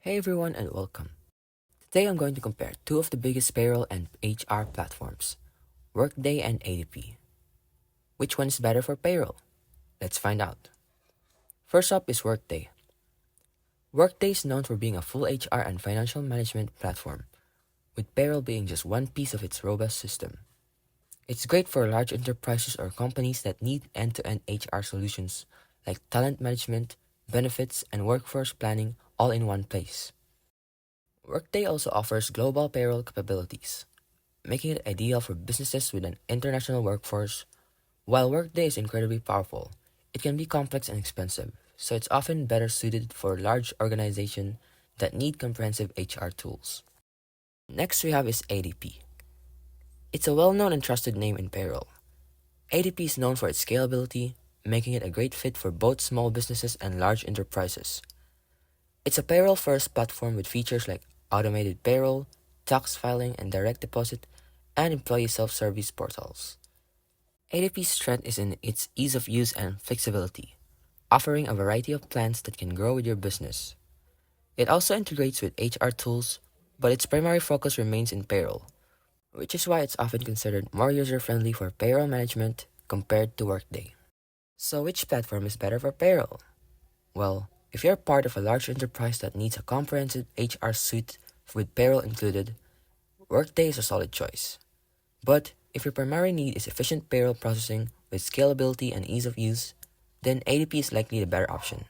Hey everyone and welcome. Today I'm going to compare two of the biggest payroll and HR platforms, Workday and ADP. Which one is better for payroll? Let's find out. First up is Workday. Workday is known for being a full HR and financial management platform, with payroll being just one piece of its robust system. It's great for large enterprises or companies that need end-to-end HR solutions like talent management, benefits, and workforce planning all in one place. Workday also offers global payroll capabilities, making it ideal for businesses with an international workforce. While Workday is incredibly powerful, it can be complex and expensive, so it's often better suited for large organizations that need comprehensive HR tools. Next we have is ADP. It's a well-known and trusted name in payroll. ADP is known for its scalability, making it a great fit for both small businesses and large enterprises. It's a payroll-first platform with features like automated payroll, tax filing and direct deposit, and employee self-service portals. ADP's strength is in its ease of use and flexibility, offering a variety of plans that can grow with your business. It also integrates with HR tools, but its primary focus remains in payroll, which is why it's often considered more user-friendly for payroll management compared to Workday. So which platform is better for payroll? Well, if you're part of a large enterprise that needs a comprehensive HR suite with payroll included, Workday is a solid choice. But if your primary need is efficient payroll processing with scalability and ease of use, then ADP is likely the better option.